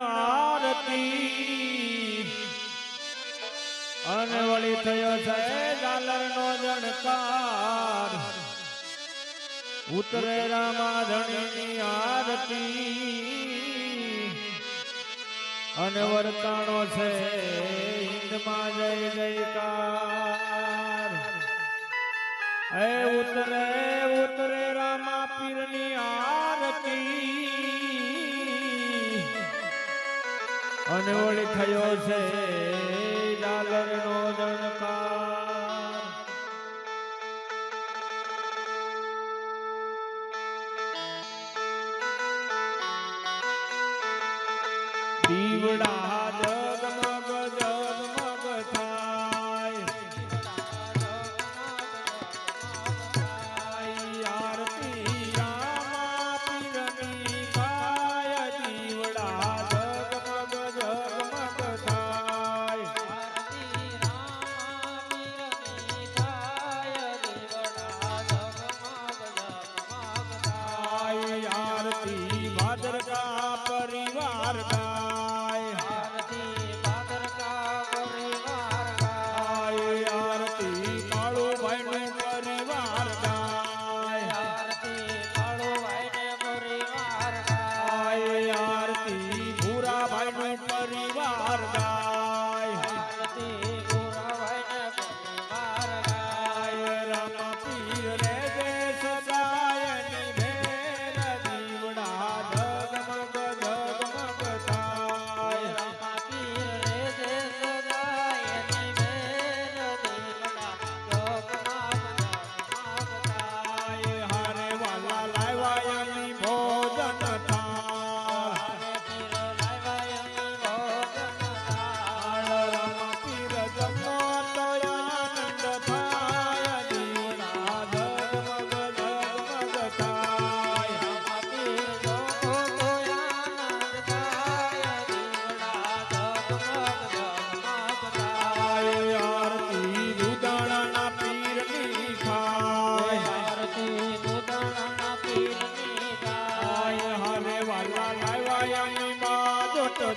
આરતી અને વળી થયો છે ઝાલર નો જણકાર ઉતરે રામા ધણીની આરતી અને વર્તાણો છે હિંદમાં જય જયકાર હે ઉતરે ઉતરે રામા પીરની આરતી અને ઓળી થયો છે ઝાલર નો જણકાર દીવડા જગમગ જગમગ થાય આરતી રામા પીરની થાય દીવડા परिवार गाय आरती बादर का परिवार गाय आरती काळू भाई ने परिवार गाय आरती काळू भाई ने परिवार गाय आरती भूरा भाई ने परिवार गाय आरती भूरा भाई ने परिवार गाय रामा पीर रे दे सदाय निभेर दीवड़ा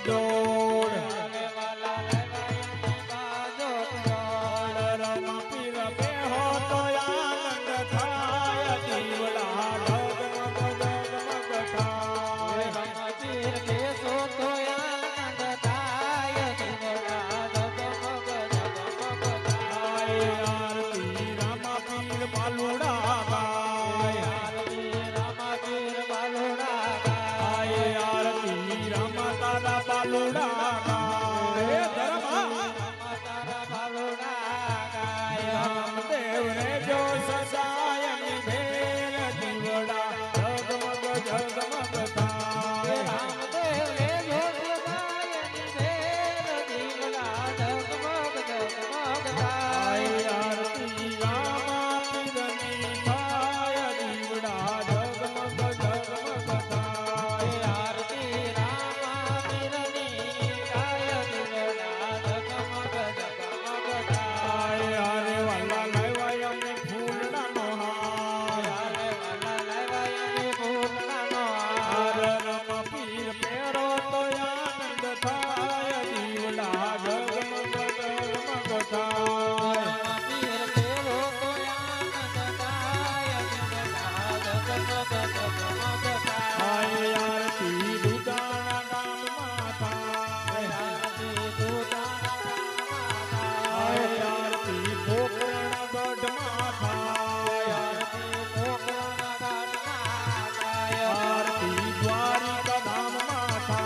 जोड़ वाला रामा पीर बेहो तो आनंद थाय दीवड़ा जगमग जगमग थाय रामा पीर बेहो तो आनंद थाय दीवड़ा जगमग जगमग थाय आरती रामा पीर बालुड़ा गाय आरती रामा पीर बालुड़ा गाय आरती रामा तारा बालुड़ा गाय धर्मा तारा बालुड़ा गाय रामदेव रे जो ससाय निभेर दीवड़ा जगमग जगमग थाय रामदेव रे जो ससाय निभेर दीवड़ा जगमग जगमग थाय आरती रामा पीरनी थाय दीवड़ा जगमग जगमग थाय आरती रामा पीरनी थाय दीवड़ा जगमग जगमग थाय अरे वाला लायवाय अमे फूलड़ा नो हार अरे वाला लायवाय अमे फूलड़ा नो हार रामा पीर पेरो तो आनंद थाय दीवड़ा जगमग जगमग थाय रामा पीर पेरो तो आनंद थाय दीवड़ा जगमग जगमग थाय आरती दुधाणा गाम माता आरती दुधाणा आरती पोखरण गढ़ माता आरती पोखरण गढ़ माता आरती द्वारिका धाम माता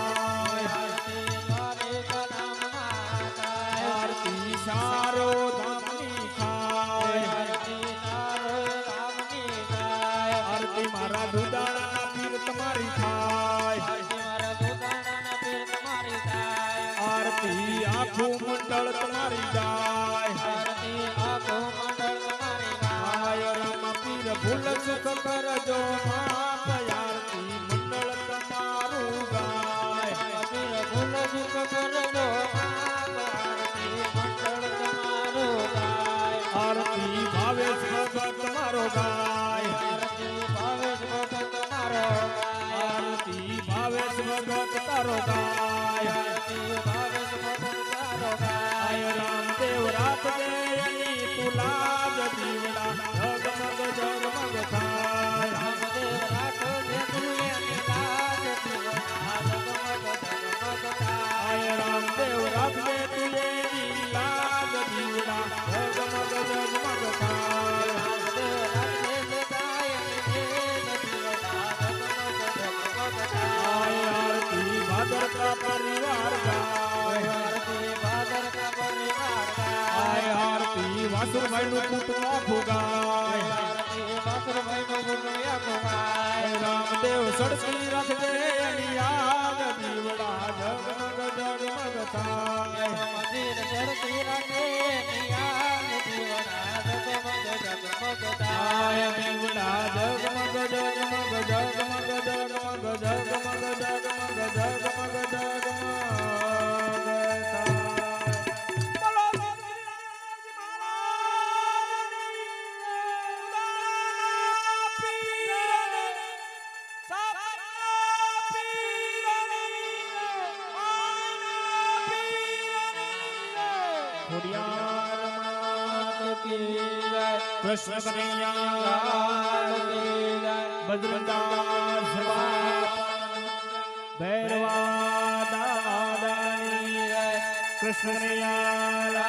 आरती द्वारिका धाम माता आरती सारो धामनी खाय आरती सारो धामनी खाय आरती मारा दुधाणा पीर तुम्हारी थाय आरती मारा दुधाणा पीर तुम्हारी थाय आरती आखो मंडल तुम्हारी जाय आरती आखो मंडल तुम्हारी गाय रामा पीर भूल सुख कर जो माप आरती मंडल तुम्हारू गाय पीर भूल सुख कर जो माप आरती मंडल तुम्हारू गाय आरती भावेश भगत तुम्हारो गाय आरती भावेश भगत तुम्हारो गाय आरती भावेश भगत तारो गाय કા પરિવાર ગાય આરતી ભાદર કા પરિવાર ગાય આય આરતી વાસુરભાઈ નું કુટુંબ આખું ગાય આરતી વાસુરભાઈ નું કુટુંબ આખું ગાય રામદેવ સડસી રાખજે એની યાદ દીવડા જગમગ જગમગ થાય મંદિર ચડતી રાખે નિયામ દીવડા જગમગ જગમગ આય થાય દીવડા જગમગ જગમગ જગમગ જગમગ જગમગ જગમગ જગમગ જગમગ બોલો શ્રીરાજ કૃષ્ણ કનૈયા બદ્રદાસ ભૈરવા દાદાની કૃષ્ણ કનૈયા